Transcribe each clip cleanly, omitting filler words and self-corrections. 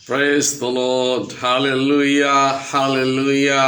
Praise the Lord. Hallelujah. Hallelujah.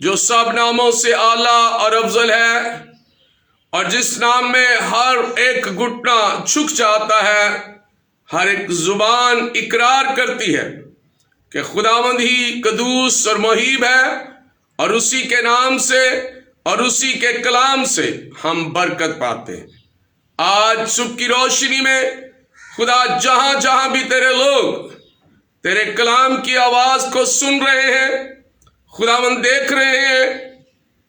جو سب ناموں سے اعلیٰ اور افضل ہے، اور جس نام میں ہر ایک گھٹنا جھک جاتا ہے، ہر ایک زبان اقرار کرتی ہے کہ خداوند ہی قدوس اور مہیب ہے، اور اسی کے نام سے اور اسی کے کلام سے ہم برکت پاتے ہیں۔ آج صبح کی روشنی میں خدا جہاں جہاں بھی تیرے لوگ تیرے کلام کی آواز کو سن رہے ہیں، خداوند دیکھ رہے ہیں،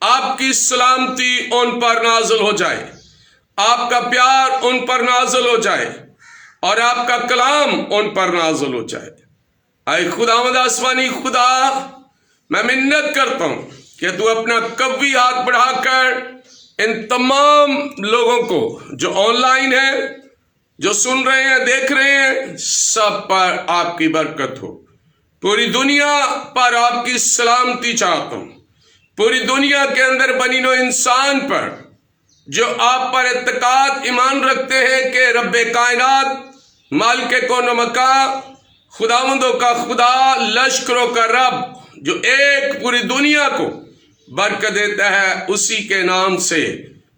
آپ کی سلامتی ان پر نازل ہو جائے، آپ کا پیار ان پر نازل ہو جائے، اور آپ کا کلام ان پر نازل ہو جائے۔ اے خداوند آسمانی خدا، میں منت کرتا ہوں کہ تو اپنا قوی ہاتھ بڑھا کر ان تمام لوگوں کو جو آن لائن ہیں، جو سن رہے ہیں، دیکھ رہے ہیں، سب پر آپ کی برکت ہو۔ پوری دنیا پر آپ کی سلامتی چاہتا ہوں، پوری دنیا کے اندر بنی نوع انسان پر جو آپ پر اعتقاد ایمان رکھتے ہیں کہ رب کائنات، مالک کون و مکان، خداوندوں کا خدا، لشکروں کا رب، جو ایک پوری دنیا کو برکت دیتا ہے، اسی کے نام سے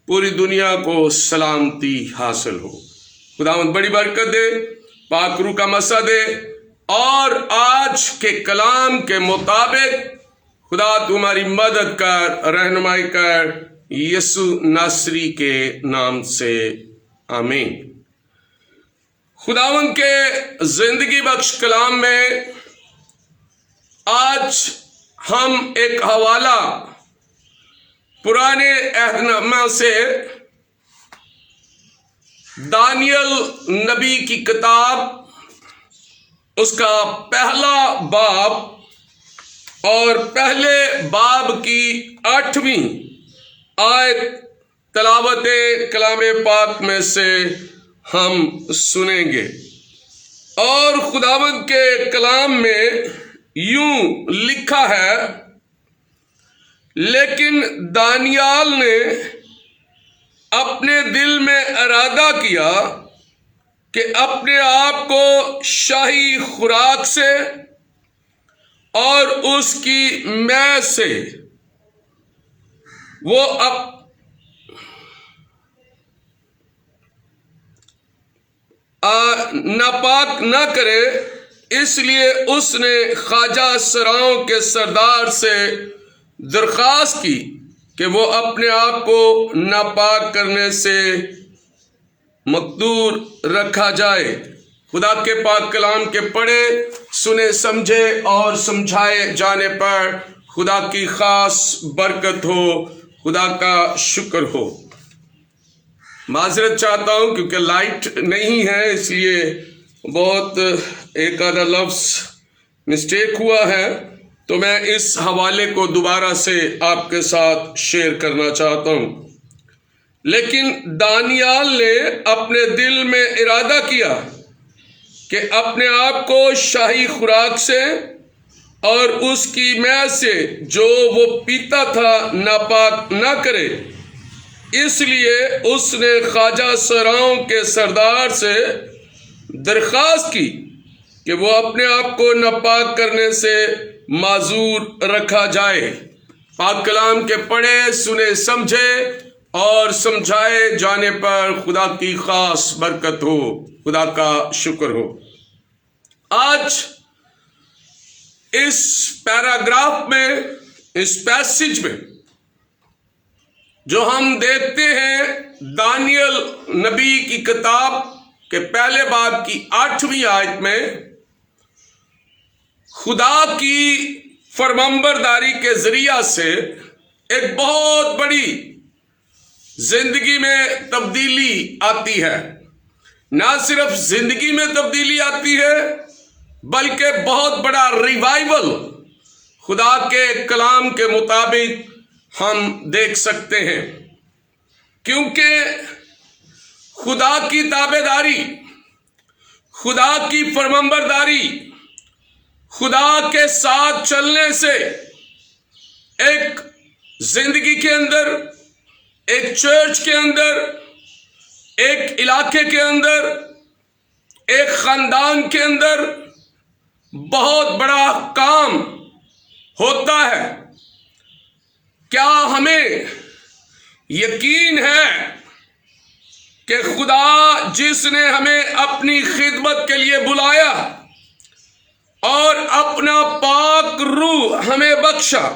پوری دنیا کو سلامتی حاصل ہو۔ خداوند بڑی برکت دے، پاک روح کا مسا دے، اور آج کے کلام کے مطابق خدا تمہاری مدد کر، رہنمائی کر، یسوع ناصری کے نام سے آمین۔ خداوند کے زندگی بخش کلام میں آج ہم ایک حوالہ پرانے عہد نامہ سے دانیل نبی کی کتاب، اس کا پہلا باب اور پہلے باب کی 8ویں آیت تلاوت کلام پاک میں سے ہم سنیں گے۔ اور خداوند کے کلام میں یوں لکھا ہے، لیکن دانیال نے اپنے دل میں ارادہ کیا کہ اپنے آپ کو شاہی خوراک سے اور اس کی مے سے وہ ناپاک نہ کرے، اس لیے اس نے خواجہ سراؤں کے سردار سے درخواست کی کہ وہ اپنے آپ کو ناپاک کرنے سے مقدور رکھا جائے۔ خدا کے پاک کلام کے پڑھے، سنے، سمجھے اور سمجھائے جانے پر خدا کی خاص برکت ہو، خدا کا شکر ہو۔ معذرت چاہتا ہوں کیونکہ لائٹ نہیں ہے، اس لیے بہت ایک آدھا لفظ مسٹیک ہوا ہے، تو میں اس حوالے کو دوبارہ سے آپ کے ساتھ شیئر کرنا چاہتا ہوں۔ لیکن دانیال نے اپنے دل میں ارادہ کیا کہ اپنے آپ کو شاہی خوراک سے اور اس کی مے سے جو وہ پیتا تھا ناپاک نہ کرے، اس لیے اس نے خواجہ سراؤں کے سردار سے درخواست کی کہ وہ اپنے آپ کو ناپاک کرنے سے معذور رکھا جائے۔ پاک کلام کے پڑھے، سنے، سمجھے اور سمجھائے جانے پر خدا کی خاص برکت ہو، خدا کا شکر ہو۔ آج اس پیراگراف میں، اس پیسج میں جو ہم دیکھتے ہیں دانیل نبی کی کتاب کے پہلے باب کی 8ویں آیت میں، خدا کی فرمانبرداری کے ذریعہ سے ایک بہت بڑی زندگی میں تبدیلی آتی ہے۔ نہ صرف زندگی میں تبدیلی آتی ہے، بلکہ بہت بڑا ریوائول خدا کے کلام کے مطابق ہم دیکھ سکتے ہیں، کیونکہ خدا کی تابعداری، خدا کی فرمانبرداری، خدا کے ساتھ چلنے سے ایک زندگی کے اندر، ایک چرچ کے اندر، ایک علاقے کے اندر، ایک خاندان کے اندر بہت بڑا کام ہوتا ہے۔ کیا ہمیں یقین ہے کہ خدا جس نے ہمیں اپنی خدمت کے لیے بلایا اور اپنا پاک روح ہمیں بخشا،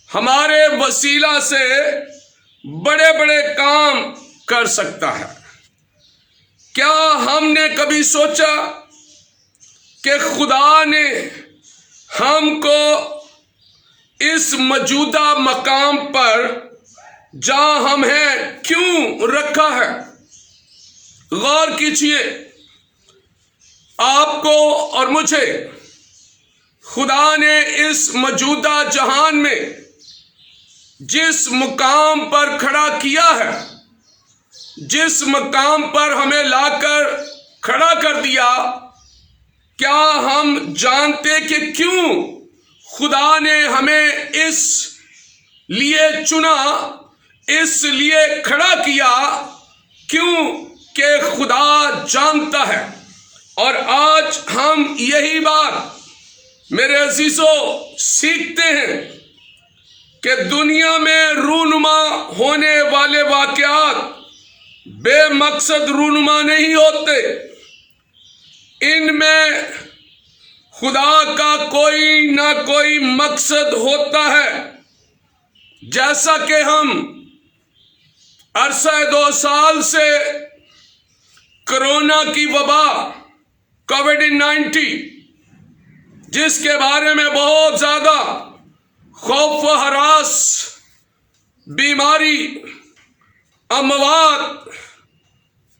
ہمارے وسیلہ سے بڑے بڑے کام کر سکتا ہے؟ کیا ہم نے کبھی سوچا کہ خدا نے ہم کو اس موجودہ مقام پر جہاں ہم ہیں کیوں رکھا ہے؟ غور کیجیے، آپ کو اور مجھے خدا نے اس موجودہ جہان میں جس مقام پر کھڑا کیا ہے، جس مقام پر ہمیں لا کر کھڑا کر دیا، کیا ہم جانتے کہ کیوں خدا نے ہمیں اس لیے چنا، اس لیے کھڑا کیا؟ کیوں کہ خدا جانتا ہے۔ اور آج ہم یہی بات میرے عزیزو سیکھتے ہیں کہ دنیا میں رونما ہونے والے واقعات بے مقصد رونما نہیں ہوتے، ان میں خدا کا کوئی نہ کوئی مقصد ہوتا ہے۔ جیسا کہ ہم عرصہ 2 سال سے کرونا کی وبا کووڈ-19 جس کے بارے میں بہت زیادہ خوف و ہراس، بیماری، اموات،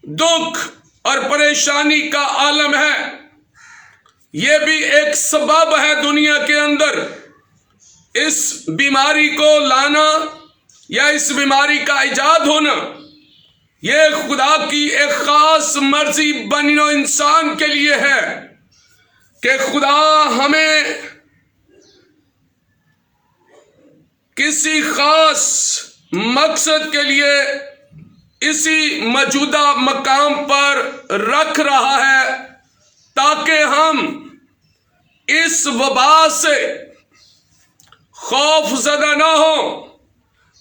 دکھ اور پریشانی کا عالم ہے، یہ بھی ایک سبب ہے دنیا کے اندر اس بیماری کو لانا یا اس بیماری کا ایجاد ہونا۔ یہ خدا کی ایک خاص مرضی بنی نوع انسان کے لیے ہے کہ خدا ہمیں کسی خاص مقصد کے لیے اسی موجودہ مقام پر رکھ رہا ہے، تاکہ ہم اس وبا سے خوف زدہ نہ ہوں،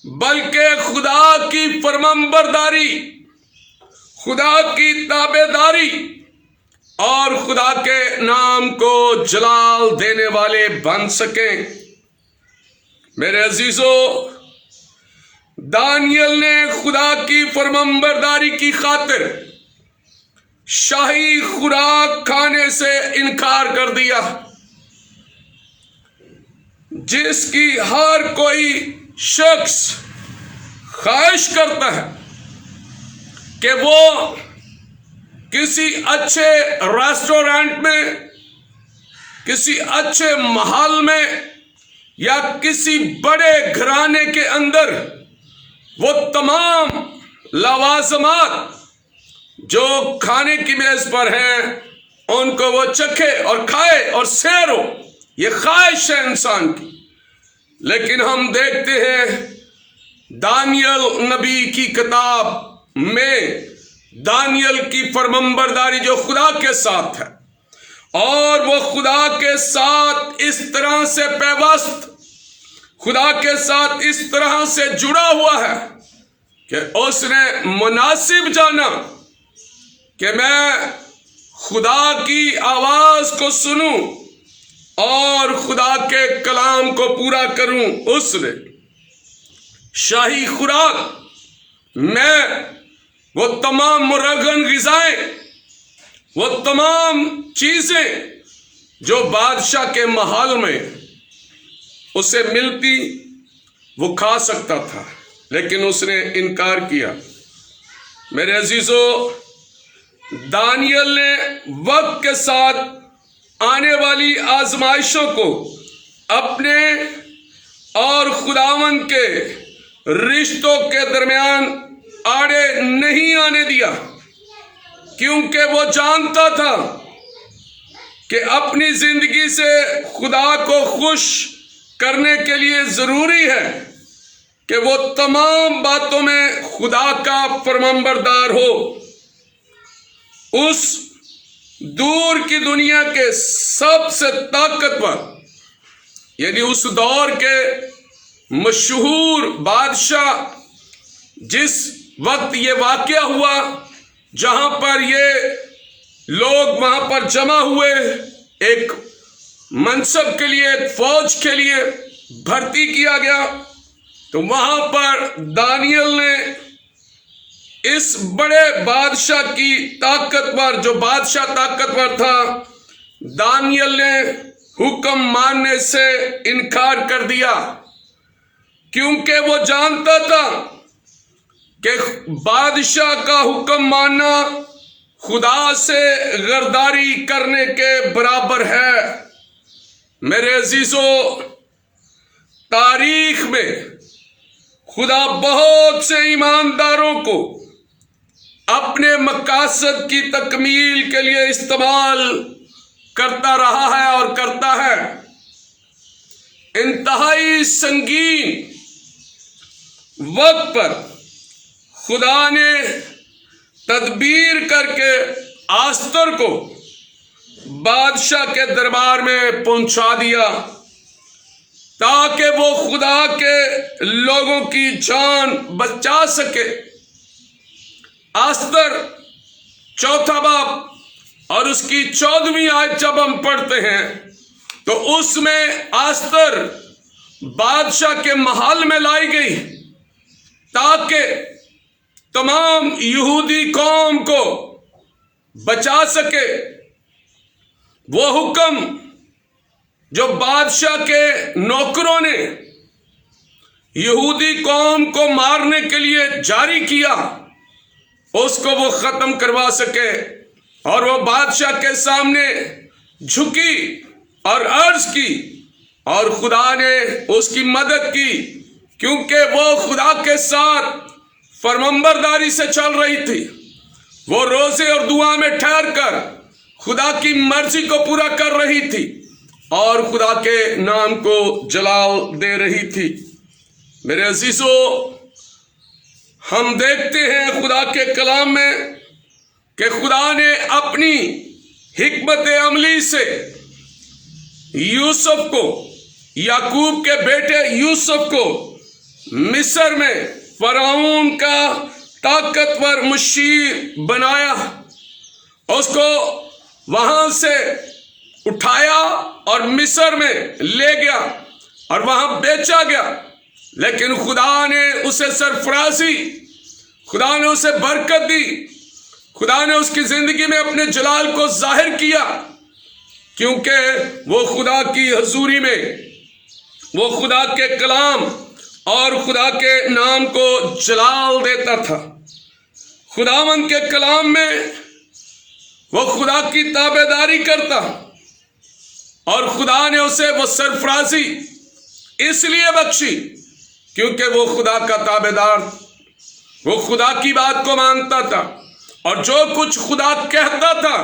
بلکہ خدا کی فرمانبرداری، خدا کی تابعداری اور خدا کے نام کو جلال دینے والے بن سکیں۔ میرے عزیزو، دانیل نے خدا کی فرمانبرداری کی خاطر شاہی خوراک کھانے سے انکار کر دیا، جس کی ہر کوئی شخص خواہش کرتا ہے کہ وہ کسی اچھے ریسٹورنٹ میں، کسی اچھے محل میں یا کسی بڑے گھرانے کے اندر وہ تمام لوازمات جو کھانے کی میز پر ہیں ان کو وہ چکھے اور کھائے اور سیر ہو۔ یہ خواہش ہے انسان کی، لیکن ہم دیکھتے ہیں دانیل نبی کی کتاب میں دانیل کی فرمانبرداری جو خدا کے ساتھ ہے، اور وہ خدا کے ساتھ اس طرح سے پیوست، خدا کے ساتھ اس طرح سے جڑا ہوا ہے کہ اس نے مناسب جانا کہ میں خدا کی آواز کو سنوں اور خدا کے کلام کو پورا کروں۔ اس نے شاہی خوراک میں وہ تمام مرغن غذائیں، وہ تمام چیزیں جو بادشاہ کے محل میں اسے ملتی وہ کھا سکتا تھا، لیکن اس نے انکار کیا۔ میرے عزیزو، دانیل نے وقت کے ساتھ آنے والی آزمائشوں کو اپنے اور خداوند کے رشتوں کے درمیان آڑے نہیں آنے دیا، کیونکہ وہ جانتا تھا کہ اپنی زندگی سے خدا کو خوش کرنے کے لیے ضروری ہے کہ وہ تمام باتوں میں خدا کا فرمانبردار ہو۔ اس دور کی دنیا کے سب سے طاقتور، یعنی اس دور کے مشہور بادشاہ جس وقت یہ واقعہ ہوا، جہاں پر یہ لوگ وہاں پر جمع ہوئے ایک منصب کے لیے، ایک فوج کے لیے بھرتی کیا گیا، تو وہاں پر دانیل نے اس بڑے بادشاہ کی جو بادشاہ طاقتور تھا، دانیل نے حکم ماننے سے انکار کر دیا، کیونکہ وہ جانتا تھا کہ بادشاہ کا حکم ماننا خدا سے غداری کرنے کے برابر ہے۔ میرے عزیزو، تاریخ میں خدا بہت سے ایمانداروں کو اپنے مقاصد کی تکمیل کے لیے استعمال کرتا رہا ہے اور کرتا ہے۔ انتہائی سنگین وقت پر خدا نے تدبیر کر کے آستر کو بادشاہ کے دربار میں پہنچا دیا، تاکہ وہ خدا کے لوگوں کی جان بچا سکے۔ آستر 4 باب اور اس کی 14ویں آیت جب ہم پڑھتے ہیں تو اس میں آستر بادشاہ کے محل میں لائی گئی تاکہ تمام یہودی قوم کو بچا سکے۔ وہ حکم جو بادشاہ کے نوکروں نے یہودی قوم کو مارنے کے لیے جاری کیا، اس کو وہ ختم کروا سکے، اور وہ بادشاہ کے سامنے جھکی اور عرض کی، اور خدا نے اس کی مدد کی، کیونکہ وہ خدا کے ساتھ فرمانبرداری سے چل رہی تھی۔ وہ روزے اور دعا میں ٹھہر کر خدا کی مرضی کو پورا کر رہی تھی اور خدا کے نام کو جلال دے رہی تھی۔ میرے عزیزو، ہم دیکھتے ہیں خدا کے کلام میں کہ خدا نے اپنی حکمت عملی سے یوسف کو، یعقوب کے بیٹے یوسف کو مصر میں فرعون کا طاقتور مشیر بنایا، اس کو وہاں سے اٹھایا اور مصر میں لے گیا اور وہاں بیچا گیا، لیکن خدا نے اسے سرفرازی، خدا نے اسے برکت دی، خدا نے اس کی زندگی میں اپنے جلال کو ظاہر کیا، کیونکہ وہ خدا کی حضوری میں وہ خدا کے کلام اور خدا کے نام کو جلال دیتا تھا۔ خداوند کے کلام میں وہ خدا کی تابعداری کرتا، اور خدا نے اسے وہ سرفرازی اس لیے بخشی کیونکہ وہ خدا کا تابعدار، وہ خدا کی بات کو مانتا تھا، اور جو کچھ خدا کہتا تھا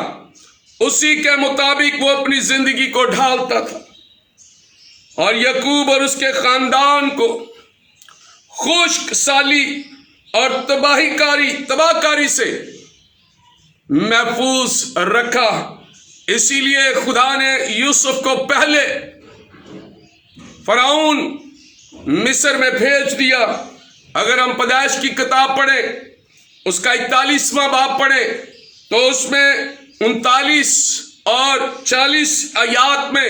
اسی کے مطابق وہ اپنی زندگی کو ڈھالتا تھا، اور یعقوب اور اس کے خاندان کو خشک سالی اور تباہ کاری سے محفوظ رکھا۔ اسی لیے خدا نے یوسف کو پہلے فرعون مصر میں بھیج دیا۔ اگر ہم پیدائش کی کتاب پڑھیں، اس کا 41واں باب پڑھیں، تو اس میں 39 اور 40 آیات میں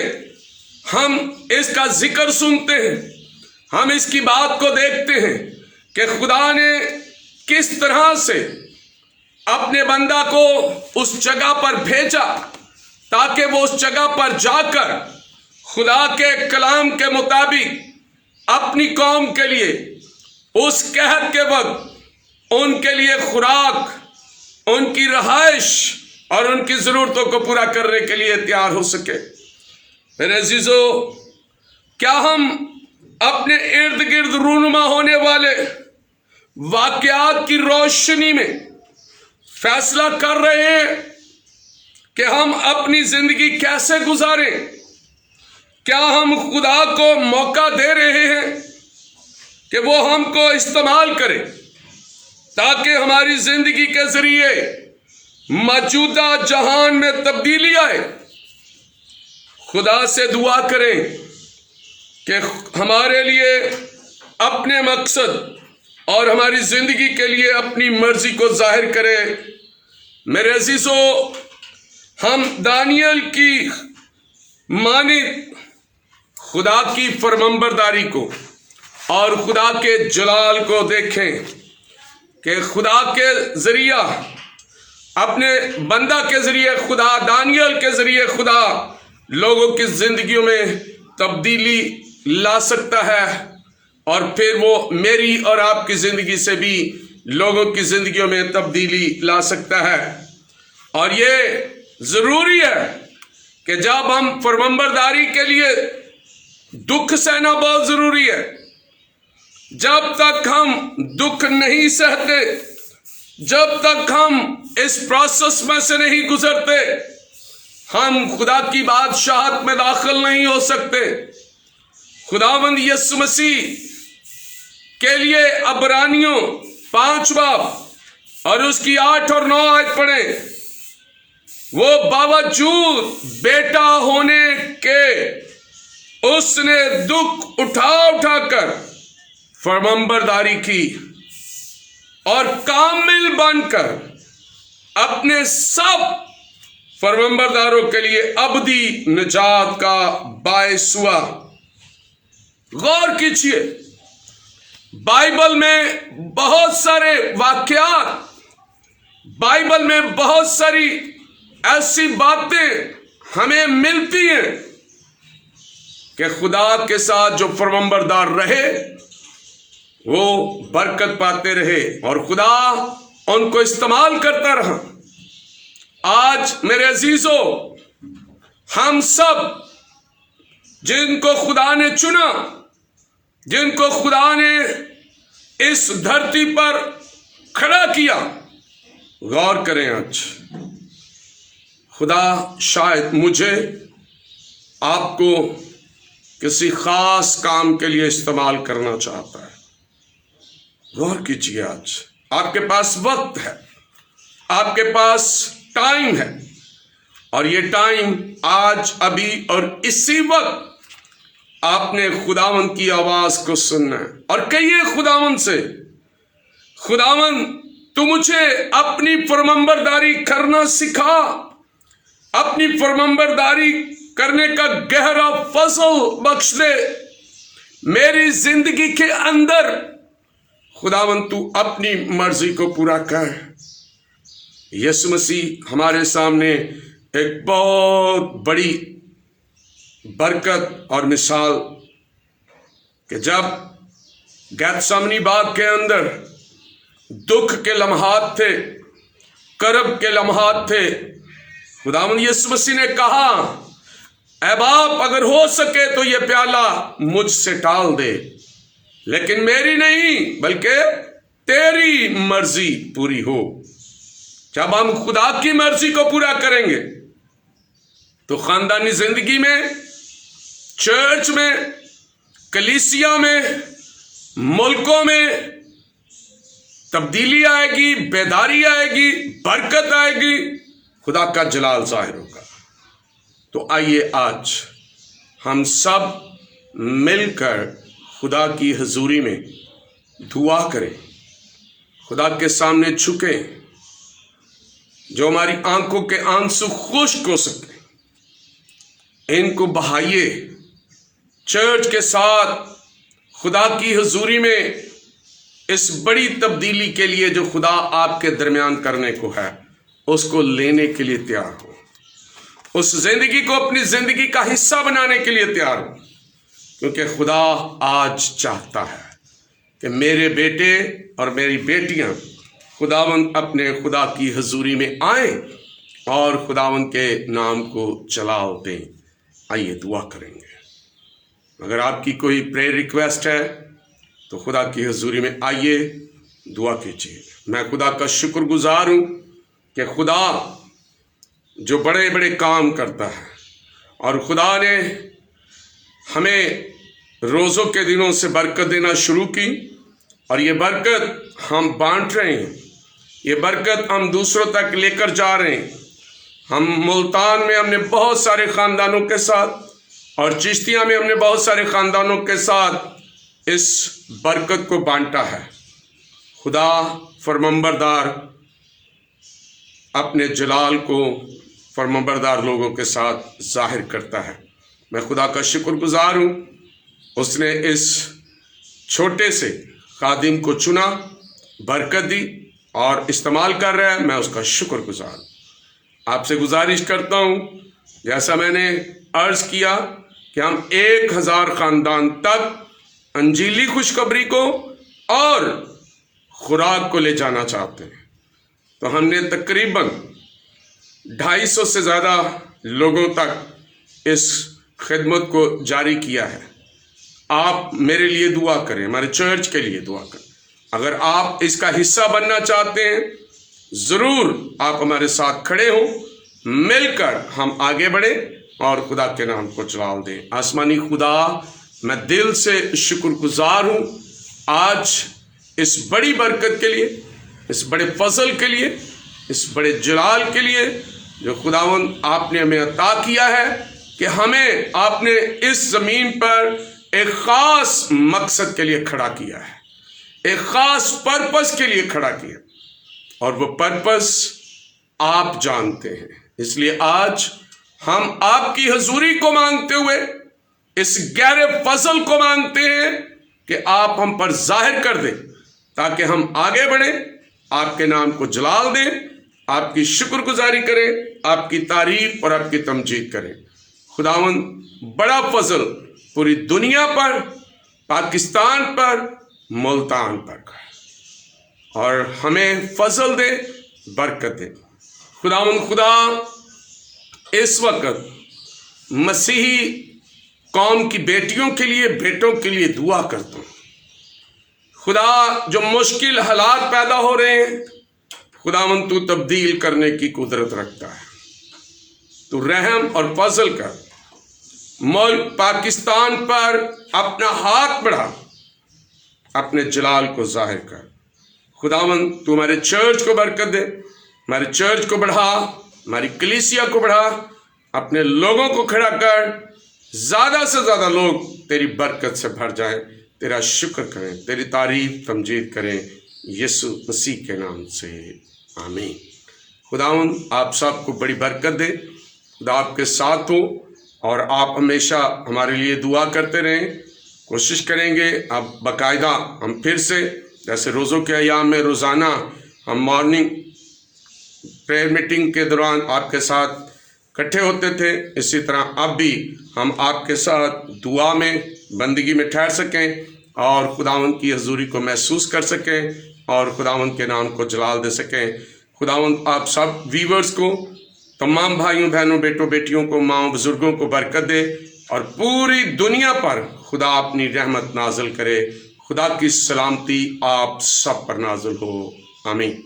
ہم اس کا ذکر سنتے ہیں، ہم اس کی بات کو دیکھتے ہیں کہ خدا نے کس طرح سے اپنے بندہ کو اس جگہ پر بھیجا تاکہ وہ اس جگہ پر جا کر خدا کے کلام کے مطابق اپنی قوم کے لیے اس قحط کے وقت ان کے لیے خوراک، ان کی رہائش اور ان کی ضرورتوں کو پورا کرنے کے لیے تیار ہو سکے۔ میرے عزیزو، کیا ہم اپنے ارد گرد رونما ہونے والے واقعات کی روشنی میں فیصلہ کر رہے ہیں کہ ہم اپنی زندگی کیسے گزاریں؟ کیا ہم خدا کو موقع دے رہے ہیں کہ وہ ہم کو استعمال کرے تاکہ ہماری زندگی کے ذریعے موجودہ جہان میں تبدیلی آئے؟ خدا سے دعا کریں کہ ہمارے لیے اپنے مقصد اور ہماری زندگی کے لیے اپنی مرضی کو ظاہر کرے۔ میرے عزیزو، ہم دانیال کی مانند خدا کی فرمانبرداری کو اور خدا کے جلال کو دیکھیں کہ خدا کے ذریعہ، اپنے بندہ کے ذریعے خدا، دانیال کے ذریعے خدا لوگوں کی زندگیوں میں تبدیلی لا سکتا ہے، اور پھر وہ میری اور آپ کی زندگی سے بھی لوگوں کی زندگیوں میں تبدیلی لا سکتا ہے۔ اور یہ ضروری ہے کہ جب ہم فرمانبرداری کے لیے دکھ سہنا بہت ضروری ہے۔ جب تک ہم دکھ نہیں سہتے، جب تک ہم اس پروسیس میں سے نہیں گزرتے، ہم خدا کی بادشاہت میں داخل نہیں ہو سکتے۔ خداوند یسوع مسیح کے لیے عبرانیوں 5 باب اور اس کی 8 اور 9 آیت پڑھیں۔ وہ باوجود بیٹا ہونے کے اس نے دکھ اٹھا کر فرمانبرداری کی، اور کامل بن کر اپنے سب فرمانبرداروں کے لیے ابدی نجات کا باعث ہوا۔ غور کیجیے، بائبل میں بہت سارے واقعات، بائبل میں بہت ساری ایسی باتیں ہمیں ملتی ہیں کہ خدا کے ساتھ جو فرمانبردار رہے وہ برکت پاتے رہے اور خدا ان کو استعمال کرتا رہا۔ آج میرے عزیزو، ہم سب جن کو خدا نے چنا، جن کو خدا نے اس دھرتی پر کھڑا کیا، غور کریں۔ آج خدا شاید مجھے، آپ کو کسی خاص کام کے لیے استعمال کرنا چاہتا ہے۔ غور کیجیے، آج آپ کے پاس وقت ہے، آپ کے پاس ٹائم ہے، اور یہ ٹائم آج ابھی اور اسی وقت آپ نے خداوند کی آواز کو سننا ہے اور کہیے خداوند سے، خداوند تو مجھے اپنی فرمانبرداری کرنا سکھا، اپنی فرمانبرداری کرنے کا گہرا فضل بخش دے میری زندگی کے اندر۔ خداوند تو اپنی مرضی کو پورا کر۔ یسوع مسیح ہمارے سامنے ایک بہت بڑی برکت اور مثال کہ جب گیتسمنی باغ کے اندر دکھ کے لمحات تھے، کرب کے لمحات تھے، خداوند یسوع مسیح نے کہا، اے باپ اگر ہو سکے تو یہ پیالہ مجھ سے ٹال دے، لیکن میری نہیں بلکہ تیری مرضی پوری ہو۔ جب ہم خدا کی مرضی کو پورا کریں گے تو خاندانی زندگی میں، چرچ میں، کلیسیا میں، ملکوں میں تبدیلی آئے گی، بیداری آئے گی، برکت آئے گی، خدا کا جلال ظاہر ہوگا۔ تو آئیے آج ہم سب مل کر خدا کی حضوری میں دعا کریں، خدا کے سامنے جھکیں، جو ہماری آنکھوں کے آنسو خشک ہو سکیں ان کو بہائیے، چرچ کے ساتھ خدا کی حضوری میں اس بڑی تبدیلی کے لیے جو خدا آپ کے درمیان کرنے کو ہے اس کو لینے کے لیے تیار ہو، اس زندگی کو اپنی زندگی کا حصہ بنانے کے لیے تیار ہو، کیونکہ خدا آج چاہتا ہے کہ میرے بیٹے اور میری بیٹیاں خداوند اپنے خدا کی حضوری میں آئیں اور خداوند کے نام کو جلال دیں۔ آئیے دعا کریں گے۔ اگر آپ کی کوئی پریئر ریکویسٹ ہے تو خدا کی حضوری میں آئیے، دعا کیجیے۔ میں خدا کا شکر گزار ہوں کہ خدا جو بڑے بڑے کام کرتا ہے، اور خدا نے ہمیں روزوں کے دنوں سے برکت دینا شروع کی، اور یہ برکت ہم بانٹ رہے ہیں، یہ برکت ہم دوسروں تک لے کر جا رہے ہیں۔ ہم ملتان میں ہم نے بہت سارے خاندانوں کے ساتھ، اور چشتیہ میں ہم نے بہت سارے خاندانوں کے ساتھ اس برکت کو بانٹا ہے۔ خدا فرمانبردار اپنے جلال کو فرمانبردار لوگوں کے ساتھ ظاہر کرتا ہے۔ میں خدا کا شکر گزار ہوں، اس نے اس چھوٹے سے خادم کو چنا، برکت دی اور استعمال کر رہا ہے۔ میں اس کا شکر گزار ہوں۔ آپ سے گزارش کرتا ہوں، جیسا میں نے عرض کیا کہ ہم 1000 خاندان تک انجیلی خوشخبری کو اور خوراک کو لے جانا چاہتے ہیں، تو ہم نے تقریباً 250 سے زیادہ لوگوں تک اس خدمت کو جاری کیا ہے۔ آپ میرے لیے دعا کریں، ہمارے چرچ کے لیے دعا کریں۔ اگر آپ اس کا حصہ بننا چاہتے ہیں، ضرور آپ ہمارے ساتھ کھڑے ہوں، مل کر ہم آگے بڑھیں اور خدا کے نام کو جلال دیں۔ آسمانی خدا، میں دل سے شکر گزار ہوں آج اس بڑی برکت کے لیے، اس بڑے فضل کے لیے، اس بڑے جلال کے لیے جو خداوند آپ نے ہمیں عطا کیا ہے، کہ ہمیں آپ نے اس زمین پر ایک خاص مقصد کے لیے کھڑا کیا ہے، ایک خاص پرپس کے لیے کھڑا کیا، اور وہ پرپس آپ جانتے ہیں۔ اس لیے آج ہم آپ کی حضوری کو مانگتے ہوئے، اس گہرے فضل کو مانگتے ہیں کہ آپ ہم پر ظاہر کر دیں، تاکہ ہم آگے بڑھیں، آپ کے نام کو جلال دیں، آپ کی شکر گزاری کریں، آپ کی تعریف اور آپ کی تمجید کریں۔ خداوند بڑا فضل پوری دنیا پر، پاکستان پر، ملتان پر کر، اور ہمیں فضل دے، برکت دے۔ خداوند خدا، اس وقت مسیحی قوم کی بیٹیوں کے لیے، بیٹوں کے لیے دعا کرتا ہوں۔ خدا، جو مشکل حالات پیدا ہو رہے ہیں، خداوند تو تبدیل کرنے کی قدرت رکھتا ہے۔ تو رحم اور فضل کر، ملک پاکستان پر اپنا ہاتھ بڑھا، اپنے جلال کو ظاہر کر۔ خداوند تو ہمارے چرچ کو برکت دے، ہمارے چرچ کو بڑھا، ہماری کلیسیا کو بڑھا، اپنے لوگوں کو کھڑا کر، زیادہ سے زیادہ لوگ تیری برکت سے بھر جائیں، تیرا شکر کریں، تیری تعریف تمجید کریں، یسوع مسیح کے نام سے آمین۔ خداوند آپ سب کو بڑی برکت دے، خدا آپ کے ساتھ ہو، اور آپ ہمیشہ ہمارے لیے دعا کرتے رہیں۔ کوشش کریں گے اب باقاعدہ ہم پھر سے، جیسے روزوں کے ایام میں روزانہ ہم مارننگ پریئر میٹنگ کے دوران آپ کے ساتھ اکٹھے ہوتے تھے، اسی طرح اب بھی ہم آپ کے ساتھ دعا میں، بندگی میں ٹھہر سکیں، اور خداوند کی حضوری کو محسوس کر سکیں، اور خداوند کے نام کو جلال دے سکیں۔ خداوند آپ سب ویورز کو، تمام بھائیوں بہنوں، بیٹوں بیٹیوں کو، ماؤں بزرگوں کو برکت دے، اور پوری دنیا پر خدا اپنی رحمت نازل کرے۔ خدا کی سلامتی آپ سب پر نازل ہو، آمین۔